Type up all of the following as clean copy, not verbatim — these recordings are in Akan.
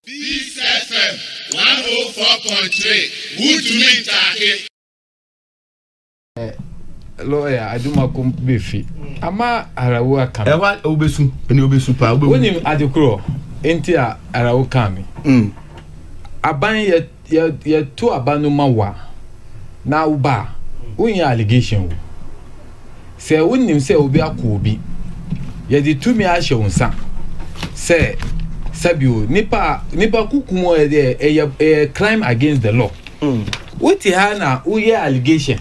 Peace FM 104.3. Wutumi Take. Lawyer, I do my beefy. Ama arawo akami. Ewa obesu, eni obesu pa obewu. Wonim adekro enti arawo kami. Aban ye to abanu mawa. Na uba. Wonya allegation wo. Se wonim se obi akobi. Ye di tumi ahye wonsa. Se sabio nipa kukumo e crime against the law. Woti ha na uye allegation.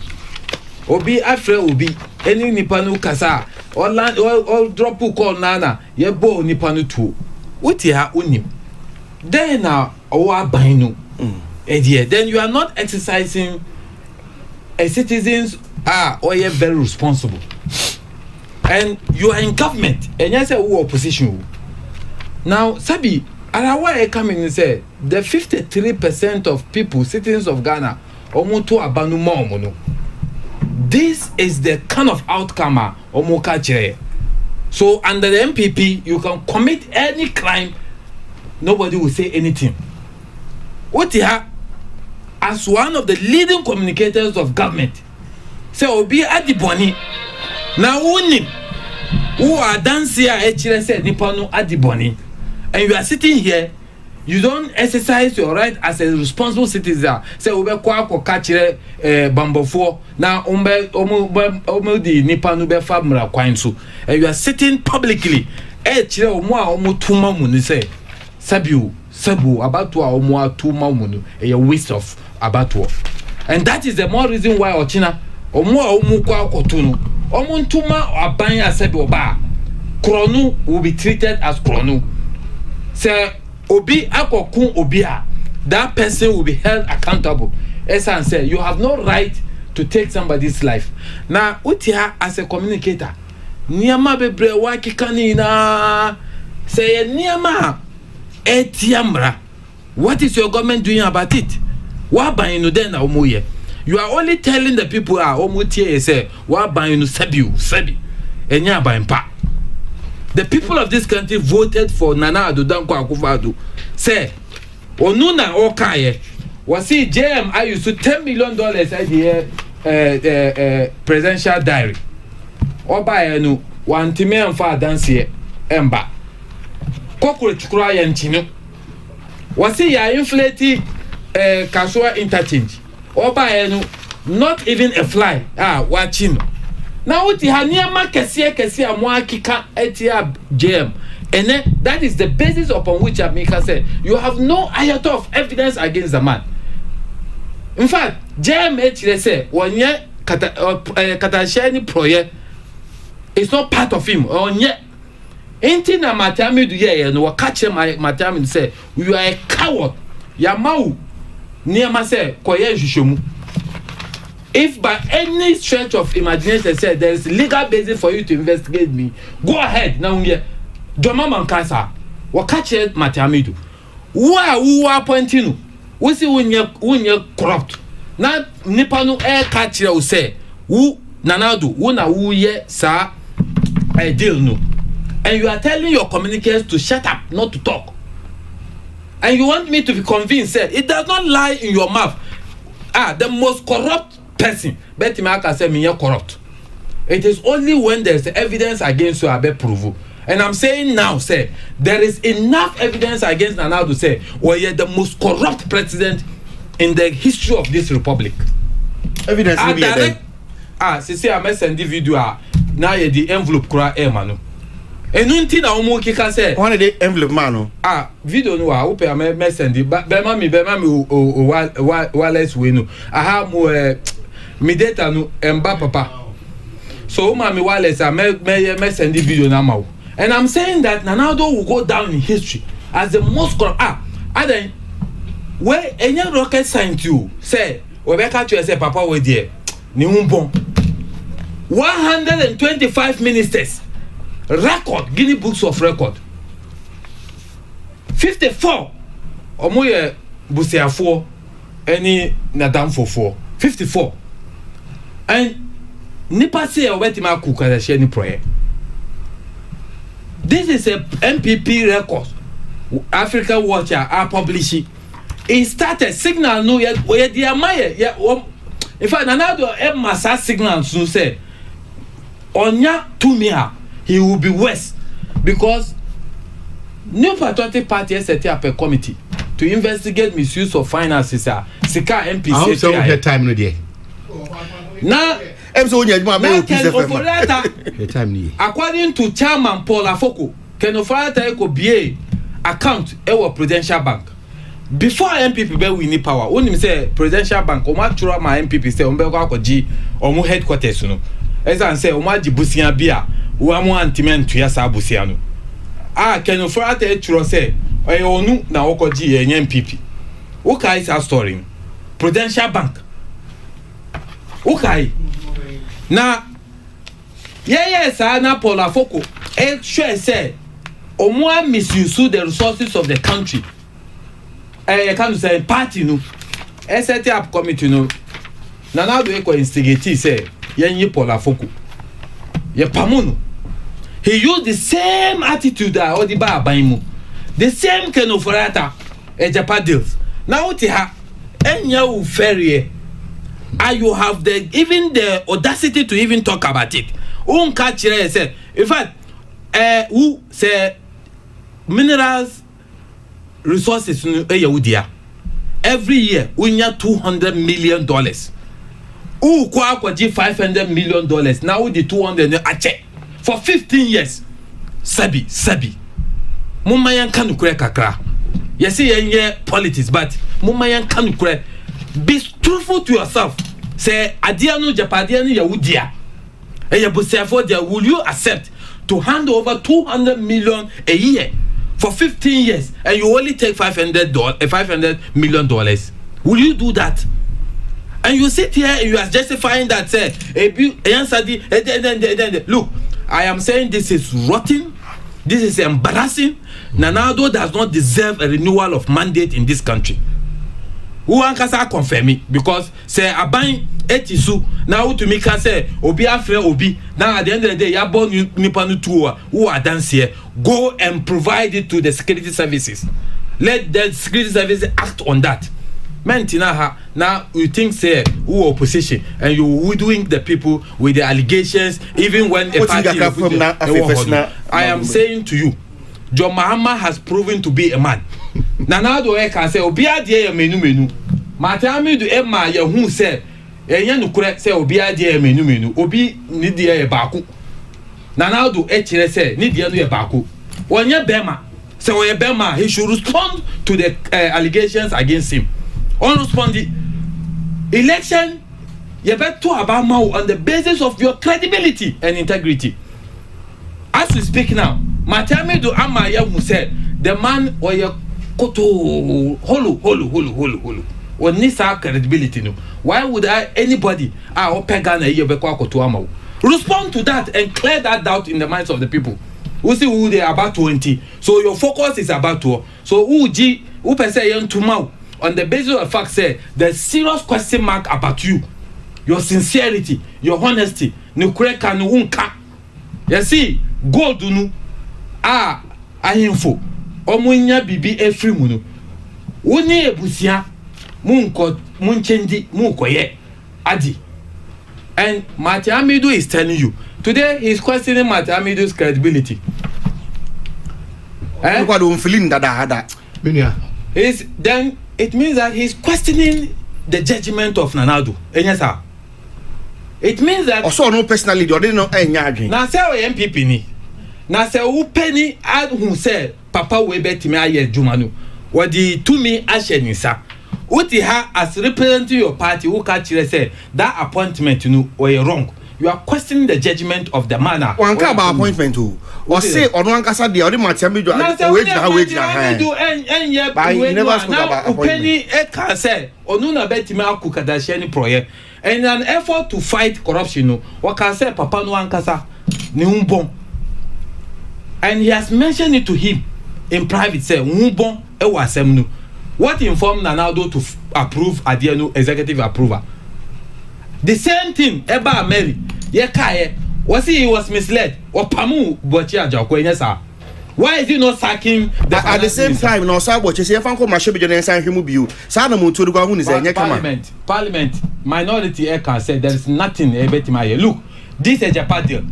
Obi afre obi eni nipa no kasa or drop call nana ye bo nipa no tuo. Woti ha onim. Then na owa ban no. Then you are not exercising a citizens or you very responsible. And you are in government and you say who opposition. Now sabi arawa e come in say the 53% of people citizens of Ghana omoto abanu mo no. This is the kind of outcome omoka chere. So under the MPP you can commit any crime, nobody will say anything. Otiha as one of the leading communicators of government say obi adiboni na woni who are dancing a chere say nipa no adiboni. And you are sitting here, you don't exercise your right as a responsible citizen. Say ube kwa kachire bambofo na omo di nipa no be fa mra kwan so. And you are sitting publicly. Chire omo a omo tuma mu ni say sabu abatu a omo atuma mu no a waste of abatu. And that is the more reason why Ochina omo a omo kwa akoto no omo ntuma aban asabi oba kronu will be treated as kronu. Say obi akokun obia, that person will be held accountable. Esan say you have no right to take somebody's life. Now utia as a communicator niama bebre wa kikani na say niama etiamra. What is your government doing about it? Wa ban no den na omoye. You are only telling the people omutie say wa ban no sabi enya ban pa. The people of this country voted for Nana Addo Dankwa Akufo-Addo. Say, Onuna Okaye was see JM I used to $10 million at the presidential diary. Oba enu wantime amfa danse emba. Kokoro chukura ya nchino. Wasi ya inflate Kasua interchange. Oba enu not even a fly. Wachino. Now what you have near kesi amwa kika etia JM. And that is the basis upon which Amika said you have no iota of evidence against the man. In fact, JM actually say one year katasheni proye is not part of him. On yet ain't na matami do ye no catch my matami say you are a coward. Yamau near ma say koye jishomu. If by any stretch of imagination say there is legal basis for you to investigate me, go ahead. Now here, Joma Mankasa, wakache Matamidu. Who are appointing? We see when you corrupt. Now Nipanu air catcher will say, who Nanadu, who na who ye sa a deal no. And you are telling your communicators to shut up, not to talk. And you want me to be convinced, say it does not lie in your mouth. The most corrupt person, Betty Maka said me corrupt. It is only when there is evidence against you I be prove. And I'm saying now, say there is enough evidence against Nana to say, well, you're the most corrupt president in the history of this republic. Evidence will be there. See, I must send the video. Now you the envelope cry, manu. And until now, mo kika say. One of the envelope manu. Video no. I hope I may send it. But Bemami, Wallace Winu. I have more. Me data no emba papa. So mami Wallace may send the video now. And I'm saying that Nanado will go down in history as the most corrupt. Then where any rocket science you say Rebecca to say papa we there. Ni umbon. 125 ministers. Record Guinness Books of Record. 54 omoye busiafo any nadamfo 54. And nipa say obetima kuka share ni project. This is a MPP record Africa Watch are publishing. It started signal no ye dia maye in fact Nanado massa signals no say onya to me he will be worse because New Patriotic Party set up a committee to investigate misuse of finances Sika MP I also have time no there now according to Chairman Paul Afoko Kenofrata ko BA account ewo Prudential Bank before MPP be win power onim say Prudential Bank o ma tro ma MPP say o be ko akoji omo headquarters no ezan say o ma jibusia bia wo amu antimentu ya sa busia no Kenofrata tro say onu na okoji ye MPP o kai sa story Prudential Bank o kai na yes na Paul Afoko sure say omo misuse the resources of the country can say party no set up committee no na now do e instigate say yenyi Paul Afoko ye pamuno he used the same attitude that Odiba Abaimu the same kind of rata Japa deals now ti ha enya u ferry and you have even the audacity to even talk about it catch say in fact who say minerals resources every year unya $200 million who kwaji $500 million now the 200 ache for 15 years sabi mumayan kanu kure kakra you see yenye politics but mumayan kanu kure be truthful to yourself say adiano japadiano yahudia will you accept to hand over $200 million a year for 15 years and you only take $500 million? Will you do that? And you sit here and you are justifying that say look, I am saying this is rotten, this is embarrassing. Nanado does not deserve a renewal of mandate in this country. Who ankasa confirm me because say aban etisu now to me can say obi afre obi now at the end of the day ya born nipa no two who are dance here go and provide it to the security services. Let the security services act on that. Mentina now you think say who opposition and you doing the people with the allegations even when a party I am saying to you John Mahama has proven to be a man. Nanado can say obi adie menu matami do emma ye hu say enya nukure say obi adie menu obi ni die e baako Nanado kire say ni die no ye baako onye bema say oye bema he should respond to the allegations against him on responding election you better about on the basis of your credibility and integrity. As we speak now matami do ama ye hu say the man oye koto holu or nisa credibility no why would anybody open Ghana here be koto ama respond to that and clear that doubt in the minds of the people who see who they are about 20 so your focus is about to so who per se yen to mouth on the basis of fact say there's serious question mark about you, your sincerity, your honesty no kure kan unka you see gold nu ahimfo omunya bibi efri mu no woni ebusia munchendi munkoye adi and Matamidu is telling you today he's questioning Matamidu's credibility what do feeling that is then it means that he's questioning the judgment of Nanado enyasa it means that also no personally you didn't know enya na say o MPP ni na say who penny ad who say papa we betimi aye adwuma no what the to me ashenisa uti ha as representing your party who can say that appointment no or wrong you are questioning the judgment of the manner one ka ba appointment o say onu ankasa de o de Matamidu do enye but he never spoke about appointment penny e can say onu na betimi akukada share ni project and an effort to fight corruption no what can say papa no ankasa ni humbon and he has mentioned it to him in private say humbon e wasem no what informed Nanado to approve Adiano executive approval the same thing eba Mary ye kaye was he was misled or pamu bochi ajako enyesa Why is he not sacking at the same time no say watch say fan ko mrahye bejo na san hwemu biu sa na mo ntuo go hu ni say enye kama parliament minority can say there is nothing ebetima here. Look, this is a party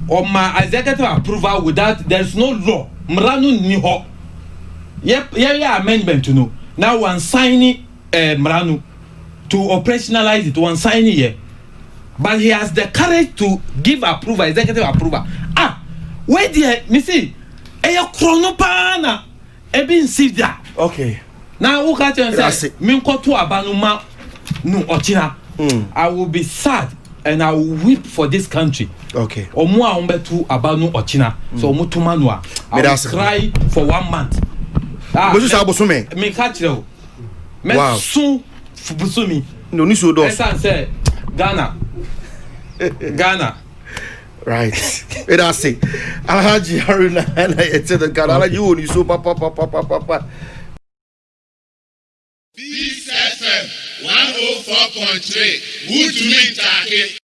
or my executive approval without there is no law mranu ni ho yeah amendment to know now one signing mranu to operationalize it, one signing here, but he has the courage to give approval, executive approval. Wait there, me see chronopana ebin sida. Okay. Now who can say me to abanuma no ochina. I will be sad and I will weep for this country. Okay. Omo a umbetu abanu ochina. So omo tumanua. I will cry for 1 month. Me catch you. Wow. Soon Busumi. No ni so do. Say Ghana. Right. That's it. Alhaji Haruna and I said the Ghana you only so papa. Peace FM 104.3. Good to meet Taki.